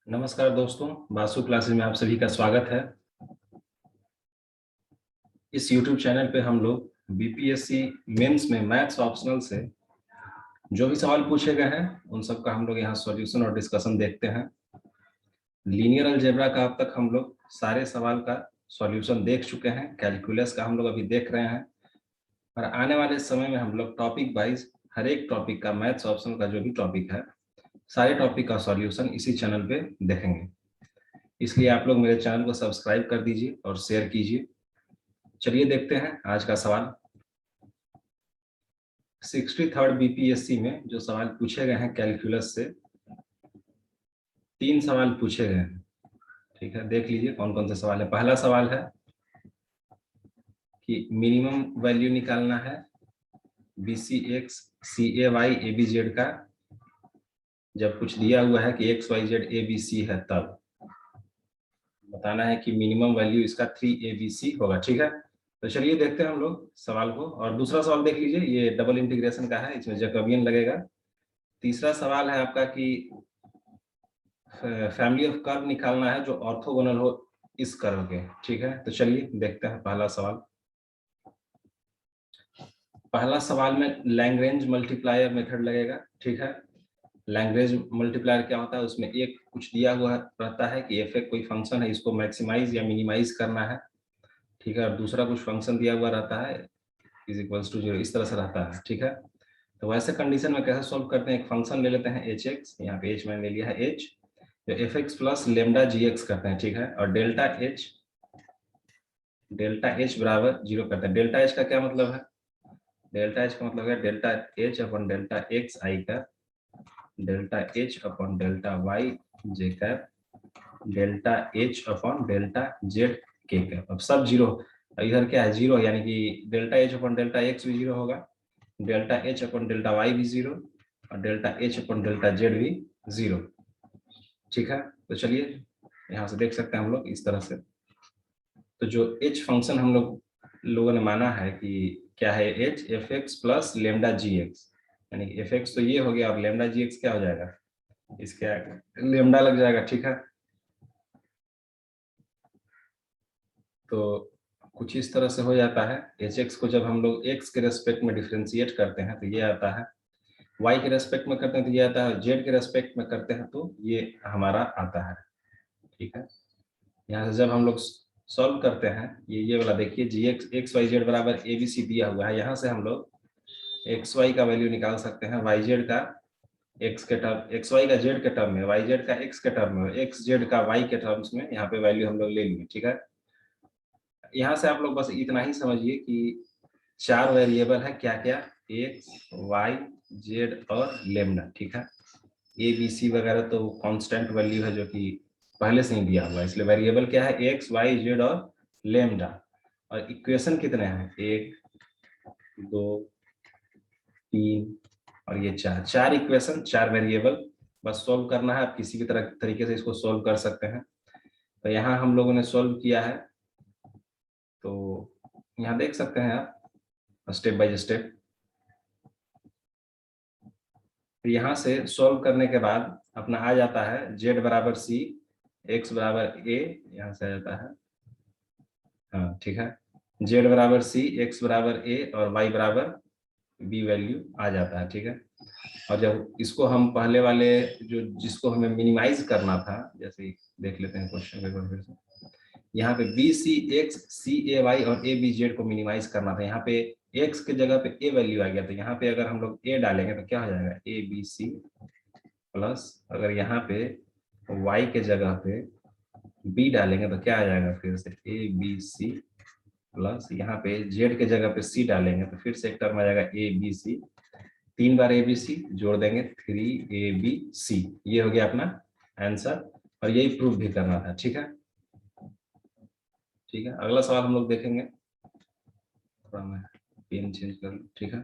नमस्कार दोस्तों, बासु क्लासेस में आप सभी का स्वागत है। इस YouTube चैनल पे हम लोग बीपीएससी मेंस में मैथ्स ऑप्शनल से जो भी सवाल पूछे गए हैं उन सब का हम लोग यहाँ सॉल्यूशन और डिस्कशन देखते हैं। लीनियर अलजेब्रा का अब तक हम लोग सारे सवाल का सॉल्यूशन देख चुके हैं। कैलकुलस का हम लोग अभी देख रहे हैं और आने वाले समय में हम लोग टॉपिक वाइज हर एक टॉपिक का मैथ्स ऑप्शनल का जो भी टॉपिक है सारे टॉपिक का सॉल्यूशन इसी चैनल पे देखेंगे। इसलिए आप लोग मेरे चैनल को सब्सक्राइब कर दीजिए और शेयर कीजिए। चलिए देखते हैं आज का सवाल। 63rd बीपीएससी में जो सवाल पूछे गए हैं कैलकुलस से 3 सवाल पूछे गए हैं। ठीक है, देख लीजिए कौन कौन से सवाल है। पहला सवाल है कि मिनिमम वैल्यू निकालना है B C X C A Y A B Z का जब कुछ दिया हुआ है कि X Y Z A B C है तब बताना है कि मिनिमम वैल्यू इसका 3 होगा। ठीक है, तो चलिए देखते हैं हम लोग सवाल को। और दूसरा सवाल देख लीजिए, ये डबल इंटीग्रेशन का है, इसमें जैकोबियन लगेगा। तीसरा सवाल है आपका कि फैमिली ऑफ कर्व निकालना है जो ऑर्थोगोनल हो इस कर्व के। ठीक है, तो चलिए देखते हैं पहला सवाल। पहला सवाल में लैग्रेंज मल्टीप्लायर मेथड लगेगा। ठीक है, लैग्रेंज मल्टीप्लायर क्या होता है, उसमें एक कुछ दिया हुआ रहता है कि एफ कोई फंक्शन है, इसको मैक्सिमाइज या मिनिमाइज करना है। ठीक है, और दूसरा कुछ फंक्शन दिया हुआ रहता है इज इक्वल्स टू 0, इस तरह से रहता है। ठीक है, तो वैसे कंडीशन में कैसे सॉल्व करते हैं, एक फंक्शन ले लेते हैं एच एक्स, यहाँ पे एच मैंने ले लिया है एच, तो F X plus lambda G x करते हैं। ठीक है, और डेल्टा एच बराबर 0 करते हैं। डेल्टा एच का क्या मतलब है, डेल्टा एच का मतलब है delta H upon delta X I का, delta H upon delta Y J cap, delta H upon delta Z K cap. अब सब जीरो, इधर क्या है जीरो, यानी कि delta H upon delta X भी जीरो होगा, delta H upon delta Y भी जीरो, और delta H upon delta Z भी जीरो। ठीक है, तो चलिए यहाँ से देख सकते हैं हम लोग इस तरह से। तो जो एच फंक्शन हम लोगों ने माना है कि क्या है, H F X plus lambda G X, यानी एफ एक्स तो ये हो गया और लेमडा जी एक्स क्या हो जाएगा, इसके लेमडा लग जाएगा। ठीक है, तो कुछ इस तरह से हो जाता है। एच एक्स को जब हम लोग एक्स के रेस्पेक्ट में डिफ्रेंशिएट करते हैं तो ये आता है, वाई के रेस्पेक्ट में करते हैं तो ये आता है, जेड के रेस्पेक्ट में करते हैं तो ये हमारा आता है। ठीक है, यहाँ से जब हम लोग सॉल्व करते हैं ये वाला देखिए, जी एक्स वाई जेड बराबर ए बी सी दिया हुआ है, यहाँ से हम लोग एक्स वाई का वैल्यू निकाल सकते हैं, वाई जेड का एक्स के टर्म, एक्स वाई का जेड के टर्म में, वाई जेड का एक्स के टर्म में, एक्स जेड का वाई के टर्म्स में, यहाँ पे वैल्यू हम लोग ले लिए। ठीक है, यहाँ से आप लोग बस इतना ही समझिए कि 4 वेरिएबल है, क्या क्या, एक्स वाई जेड और लेमडा। ठीक है, ए बी सी वगैरह तो कांस्टेंट वैल्यू है जो कि पहले से ही दिया हुआ है, इसलिए वेरिएबल क्या है, एक्स वाई जेड और लेमडा। और इक्वेशन कितने हैं, 1 2 3 और ये 4 इक्वेशन, 4 वेरिएबल। बस सोल्व करना है, आप किसी भी तरह तरीके से इसको सोल्व कर सकते हैं। तो यहाँ हम लोगों ने सोल्व किया है, तो यहाँ देख सकते हैं आप स्टेप बाय स्टेप। तो यहाँ से सोल्व करने के बाद अपना आ जाता है z बराबर c, x बराबर a, यहाँ से आ जाता है, हाँ ठीक है, z बराबर c, x बराबर a और y बराबर b वैल्यू आ जाता है। ठीक है, और जब इसको हम पहले वाले जो जिसको हमें मिनिमाइज करना था, जैसे देख लेते हैं क्वेश्चन पेपर फिर से, यहाँ पे B C X C A Y और ए बी जेड को मिनिमाइज करना था। यहाँ पे x के जगह पे a वैल्यू आ गया, तो यहाँ पे अगर हम लोग a डालेंगे तो क्या हो जाएगा, ए बी सी प्लस, अगर यहाँ पे y के जगह पे b डालेंगे तो क्या आ जाएगा, फिर से ए बी सी प्लस, यहाँ पे z के जगह पे c डालेंगे तो फिर से एक टर्म आ जाएगा ए बी सी, 3 बार ए बी सी जोड़ देंगे 3 AB C, ये हो गया अपना आंसर, और यही प्रूफ भी करना था। ठीक है, ठीक है, अगला सवाल हम लोग देखेंगे, थोड़ा मैं पेन चेंज कर लूं। ठीक है,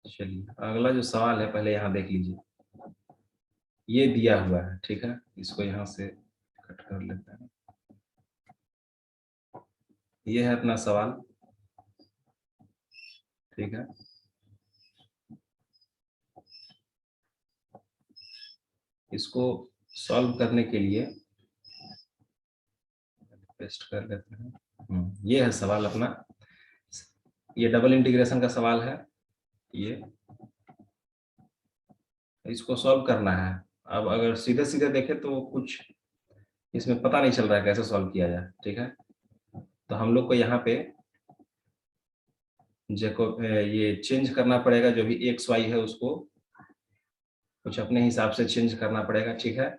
चलिए अगला जो सवाल है पहले यहाँ देख लीजिए, ये दिया हुआ है। ठीक है, इसको यहाँ से कट कर लेते हैं, ये है अपना सवाल। ठीक है, इसको सॉल्व करने के लिए पेस्ट कर लेते हैं। ये है सवाल अपना, ये डबल इंटीग्रेशन का सवाल है। ये इसको सॉल्व करना है। अब अगर सीधे सीधे देखें तो कुछ इसमें पता नहीं चल रहा है कैसे सॉल्व किया जाए। ठीक है, तो हम लोग को यहाँ पे ये चेंज करना पड़ेगा, जो भी एक्स वाई है उसको कुछ अपने हिसाब से चेंज करना पड़ेगा। ठीक है,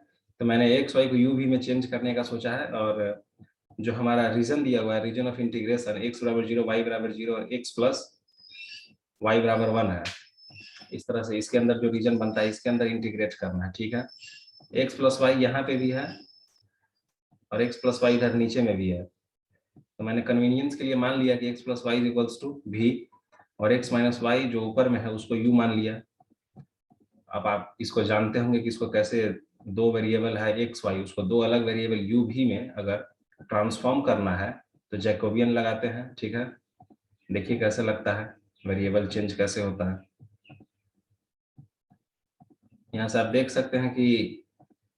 तो मैंने एक्स वाई को यू वी में चेंज करने का सोचा है, और जो हमारा रीजन दिया हुआ है, रीजन ऑफ इंटीग्रेशन एक्स बराबर 0, वाई बराबर 0 और एक्स प्लस वाई बराबर 1 है। इस तरह से इसके अंदर जो रीजन बनता है इसके अंदर इंटीग्रेट करना है। ठीक है, एक्स प्लस वाई यहाँ पे भी है और एक्स प्लस वाई इधर नीचे में भी है। तो मैंने कन्वीनियंस के लिए मान लिया कि X plus Y is equals to भी, और एक्स माइनस वाई जो ऊपर में है उसको यू मान लिया। अब आप इसको जानते होंगे कि इसको कैसे, दो वेरिएबल है एक्स वाई, उसको दो अलग वेरिएबल यू भी में अगर ट्रांसफॉर्म करना है तो जैकोबियन लगाते हैं। ठीक है, देखिए कैसे लगता है, वेरिएबल चेंज कैसे होता है। यहाँ से आप देख सकते हैं कि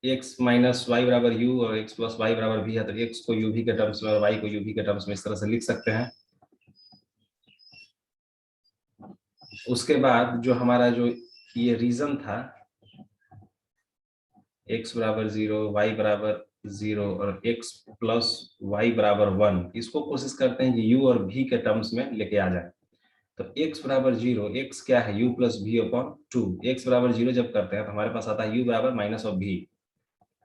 एक्स माइनस वाई बराबर यू और एक्स प्लस वाई बराबर भी है, तो एक्स को यू भी के टर्म्स में और वाई को यू भी के टर्म्स में इस तरह से लिख सकते हैं। उसके बाद जो हमारा जो ये रीजन था x बराबर 0, y बराबर 0 और x प्लस वाई बराबर 1, इसको कोशिश करते हैं कि u और v के टर्म्स में लेके आ जाए। तो x बराबर 0, x क्या है u plus v upon 2, x बराबर 0 जब करते हैं तो हमारे पास आता है u बराबर minus of v।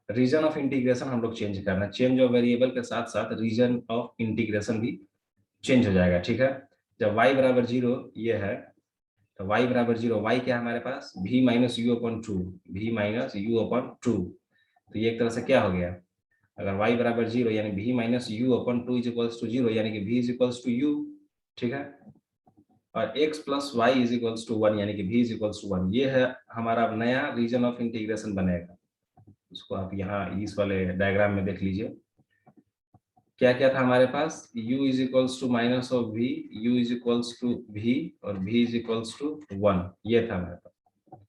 Region of integration हम लोग चेंज करना है, चेंज ऑफ वेरिएबल के साथ साथ रीजन ऑफ इंटीग्रेशन भी चेंज हो जाएगा। ठीक है, जब y बराबर 0 ये है तो y बराबर 0, y क्या है हमारे पास v minus U upon 2, v minus U upon 2। तो ये एक तरह से क्या हो गया, अगर y बराबर 0 यानी v minus U upon 2 is equals to 0, यानी कि v is equals to u। ठीक है, और x plus Y is equals to 1 यानी कि v इज इक्वल्स टू 1। ये है हमारा नया रीजन ऑफ इंटीग्रेशन बनेगा। उसको आप यहाँ इस वाले डायग्राम में देख लीजिए क्या क्या था हमारे पास, u is equals to minus of v, u is equals to v और v इज इक्वल्स टू 1, ये था हमारे पास।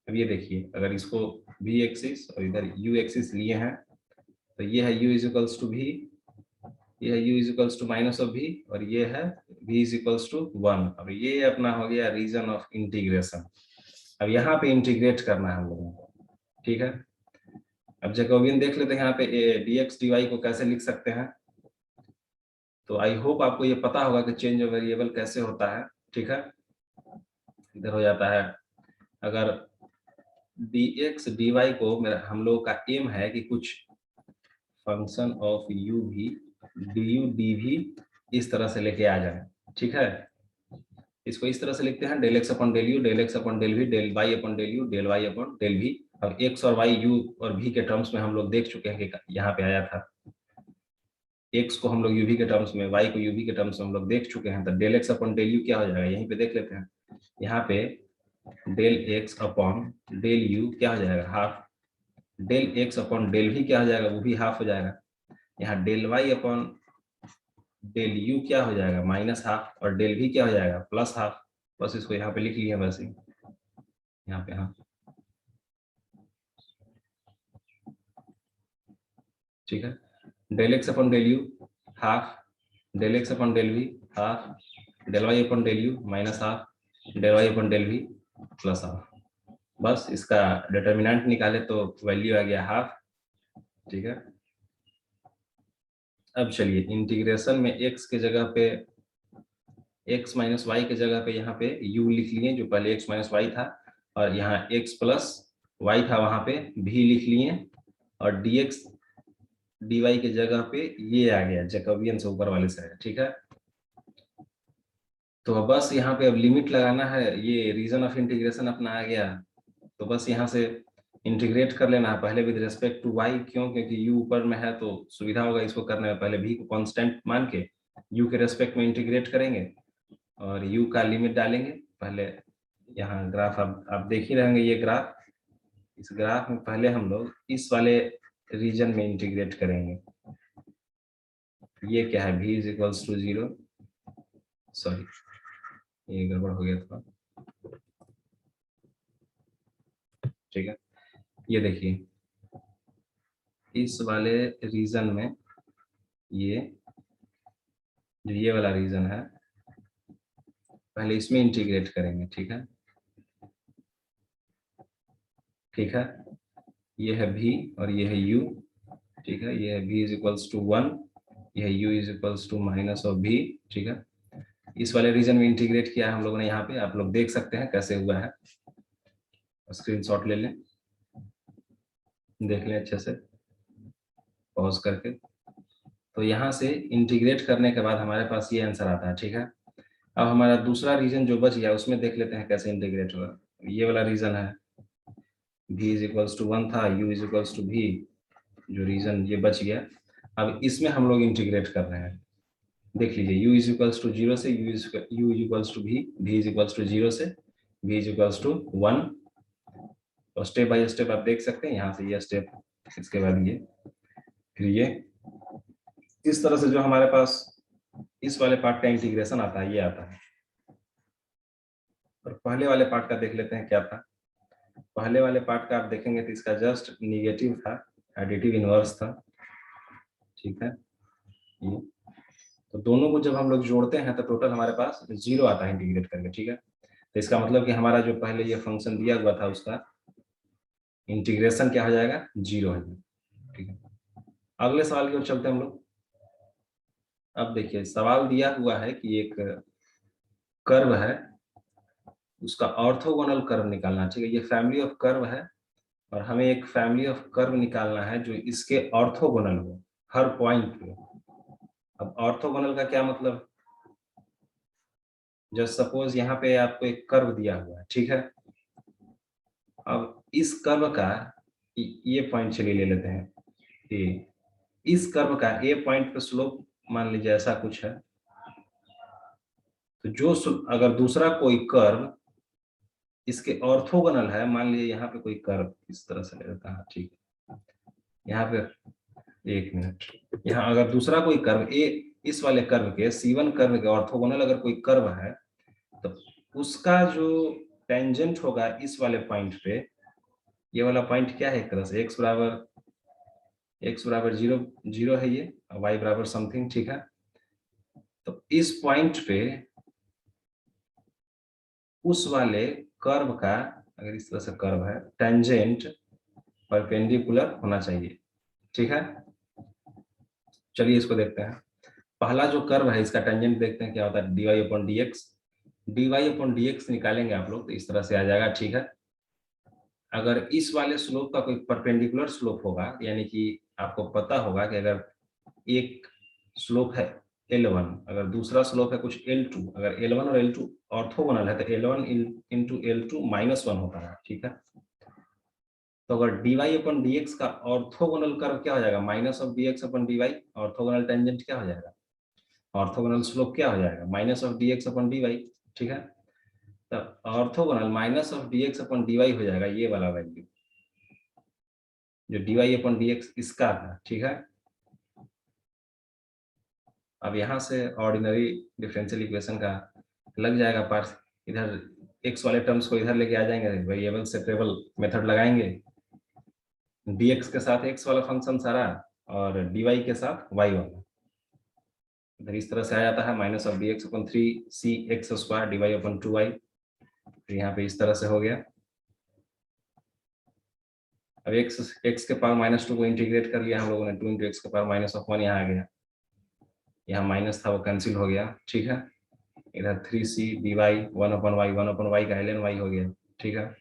अब ये देखिए, अगर इसको v एक्सिस और इधर u एक्सिस लिए हैं तो ये है u is equals to v, ये है u is equals to minus of v और ये है v इज इक्वल्स टू 1। अब ये अपना हो गया रीजन ऑफ इंटीग्रेशन। अब यहाँ पे इंटीग्रेट करना है हम लोगों को। ठीक है, अब जैकोबियन देख लेते हैं यहाँ पे dx dy को कैसे लिख सकते हैं। तो आई होप आपको ये पता होगा कि चेंज ऑफ वेरिएबल कैसे होता है। ठीक है, इधर हो जाता है, अगर dx dy को मेरा हम लोग का एम है कि कुछ फंक्शन ऑफ u भी du dv इस तरह से लेके आ जाए। ठीक है, इसको इस तरह से लिखते हैं del X upon del U, del X upon del V, del Y upon del U, del Y upon del V. अब एक्स और वाई यू और वी के टर्म्स में हम लोग देख चुके हैं कि यहाँ पे आया था, एक्स को हम लोग यूवी के टर्म्स में, वाई को यूवी के टर्म्स में हम लोग देख चुके हैं। तो del X upon del U क्या हो जाएगा, यहीं पे देख लेते हैं। यहाँ पे del X upon del U क्या हो जाएगा, half. Del X upon del V क्या हो जाएगा, वो भी हाफ हो जाएगा। यहाँ del Y upon del U क्या हो जाएगा, माइनस हाफ, और डेल वी क्या हो जाएगा, प्लस हाफ। बस इसको यहाँ पे लिख लिया बस यहाँ पे। हाँ ठीक है, del X upon del U half, del X upon del V half, del Y upon del U minus half, del Y upon del V plus half. बस इसका डिटर्मिनेंट निकाले तो वैल्यू आ गया हाफ। ठीक है, अब चलिए इंटीग्रेशन में x के जगह पे, x माइनस वाई के जगह पे यहाँ पे u लिख लिए, जो पहले x माइनस वाई था, और यहाँ x प्लस वाई था वहां पे v लिख लिए, और dx dy के जगह पे ये आ गया जैकोबियन से ऊपर वाले साइड। ठीक है, तो बस यहाँ पे अब लिमिट लगाना है, ये रीजन ऑफ इंटीग्रेशन अपना आ गया। तो बस यहाँ से इंटीग्रेट कर लेना है पहले विद रिस्पेक्ट टू y, क्यों, क्योंकि u ऊपर में है तो सुविधा होगा इसको करने में। पहले v को कांस्टेंट मान के u के रेस्पेक्ट में इंटीग्रेट करेंगे और u का लिमिट डालेंगे। पहले यहाँ ग्राफ आप देख ही रहेंगे, ये ग्राफ, इस ग्राफ में पहले हम लोग इस वाले रीजन में इंटीग्रेट करेंगे। ये क्या है, v is equals to 0, sorry ये गड़बड़ हो गया था। ठीक है, ये देखिए इस वाले रीजन में ये जो ये वाला रीजन है पहले इसमें इंटीग्रेट करेंगे, ठीक है, ठीक है। ये है v और ये है u, ठीक है। ये है v इज इक्वल्स टू 1, ये है u is equals to minus of v, ठीक है। इस वाले रीजन में इंटीग्रेट किया है हम लोगों ने यहाँ पे, आप लोग देख सकते हैं कैसे हुआ है। स्क्रीनशॉट ले लें, देख लें अच्छे से पॉज करके। तो यहाँ से इंटीग्रेट करने के बाद हमारे पास ये आंसर आता है, ठीक है। अब हमारा दूसरा रीजन जो बच गया उसमें देख लेते हैं कैसे इंटीग्रेट होगा। ये वाला रीजन है, v इज इक्वल्स टू 1 था, u is equals to v, जो रीजन ये बच गया। अब इसमें हम लोग इंटीग्रेट कर रहे हैं, देख लीजिए u इज इक्वल्स टू 0 से u is equals to v is equals to 0 से v इज इक्वल्स टू 1। तो स्टेप बाय स्टेप आप देख सकते हैं, यहाँ से ये स्टेप, इसके बाद ये, फिर ये, इस तरह से जो हमारे पास इस वाले पार्ट का इंटीग्रेशन आता है, ये आता है। और पहले वाले पार्ट का देख लेते हैं क्या था। पहले वाले पार्ट का आप देखेंगे तो इसका जस्ट निगेटिव था, एडिटिव इनवर्स था, ठीक है। ये तो दोनों को जब हम लोग जोड़ते हैं तो टोटल हमारे पास 0 आता है इंटीग्रेट करके, ठीक है। तो इसका मतलब कि हमारा जो पहले ये फंक्शन दिया हुआ था उसका इंटीग्रेशन क्या हो जाएगा, 0 है, ठीक है। अगले सवाल की ओर चलते हैं हम लोग। अब देखिए सवाल दिया हुआ है कि एक कर्व है, उसका ऑर्थोगोनल कर्व निकालना, ठीक है। ये फैमिली ऑफ कर्व है और हमें एक फैमिली ऑफ कर्व निकालना है जो इसके ऑर्थोगोनल हो हर पॉइंट पे। अब ऑर्थोगोनल का क्या मतलब, जस्ट सपोज यहाँ पे आपको एक कर्व दिया हुआ है, ठीक है। अब इस कर्व का ये पॉइंट चलिए ले लेते हैं, ए, इस कर्व का ए पॉइंट पे स्लोप मान लीजिए ऐसा कुछ है। तो जो अगर दूसरा कोई कर्व इसके ऑर्थोगोनल है, मान लीजिए यहाँ पे कोई कर्व इस तरह से ले लेता है, ठीक है। यहाँ पे एक मिनट, यहाँ अगर दूसरा कोई कर्व ए, इस वाले कर्व के C1 कर्व के ऑर्थोगोनल अगर कोई कर्व है तो उसका जो टेंजेंट होगा इस वाले पॉइंट पे, ये वाला पॉइंट क्या है, एक तरह से x बराबर 0 0 है ये, y बराबर समथिंग, ठीक है। तो इस पॉइंट पे उस वाले कर्व का, अगर इस तरह से कर्व है, टेंजेंट परपेंडिकुलर होना चाहिए, ठीक है। चलिए इसको देखते हैं। पहला जो कर्व है इसका टेंजेंट देखते हैं क्या होता है, dy upon dx। dy upon dx निकालेंगे आप लोग तो इस तरह से आ जाएगा, ठीक है। अगर इस वाले स्लोप का कोई परपेंडिकुलर स्लोप होगा, यानी कि आपको पता होगा कि अगर एक स्लोप है L1, अगर दूसरा स्लोप है कुछ L2, अगर L1 और L2 ऑर्थोगोनल है तो L1 इंटू L2 -1 होता है, ठीक है। तो अगर dy अपन dx का ऑर्थोगोनल कर्व क्या हो जाएगा, minus of dx upon dy, orthogonal tangent क्या हो जाएगा, ऑर्थोगोनल स्लोप क्या हो जाएगा, minus of dx upon dy, ठीक है। तो orthogonal minus of dx upon dy हो जाएगा ये वाला वैल्यू, जो dy अपन dx इसका था, ठीक है। अब यहाँ से ऑर्डिनरी डिफरेंशियल इक्वेशन का लग जाएगा पार्ट, इधर x वाले टर्म्स को इधर लेके आ जाएंगे, वेरिएबल सेपरेबल मेथड लगाएंगे, dx के साथ x वाला फंक्शन सारा और dy के साथ y वाला, इधर इस तरह से आ जाता है, minus of dx upon 3c x² dy upon 2y। तो यहाँ पे इस तरह से हो गया। अब x के पावर -2 को इंटीग्रेट कर लिया हम लोगों ने, 2 इंटू एक्स के पावर -1 यहाँ आ गया, यहाँ माइनस था वो कैंसिल हो गया, ठीक है। इधर 3c dy 1/y का ln y हो गया, ठीक है।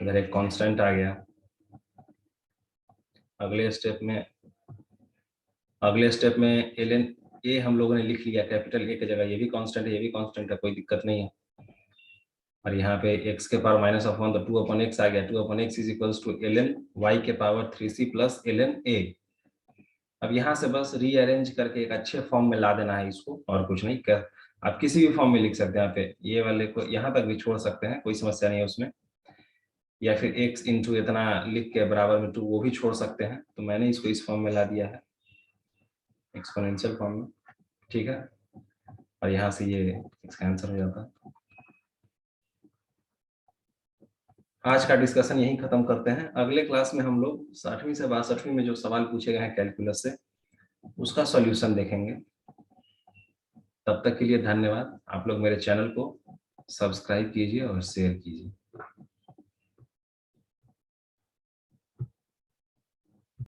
इधर एक कांस्टेंट आ गया। अगले स्टेप में ln a हम लोगों ने लिख लिया कैपिटल A की जगह, ये भी कांस्टेंट है, ये भी कांस्टेंट है, कोई दिक्कत नहीं है। और यहाँ पे x के पावर -1 तो 2/x आ गया, 2/x is equals to ln y के power 3c plus ln a। अब यहाँ से बस रीअरेंज करके एक अच्छे फॉर्म में ला देना है इसको, और कुछ नहीं कर, आप किसी भी फॉर्म में लिख सकते हैं, यहाँ पे ये वाले को यहाँ तक भी छोड़ सकते हैं, कोई समस्या नहीं है उसमें, या फिर x इंटू इतना लिख के बराबर में 2 वो भी छोड़ सकते हैं। तो मैंने इसको इस फॉर्म में ला दिया है, एक्सपोनेंशियल फॉर्म में, ठीक है। और यहाँ से ये इसका आंसर हो जाता है। आज का डिस्कशन यहीं खत्म करते हैं। अगले क्लास में हम लोग 60वीं से 62वीं में जो सवाल पूछे गए हैं कैलकुलस से, उसका सॉल्यूशन देखेंगे। तब तक के लिए धन्यवाद। आप लोग मेरे चैनल को सब्सक्राइब कीजिए और शेयर कीजिए।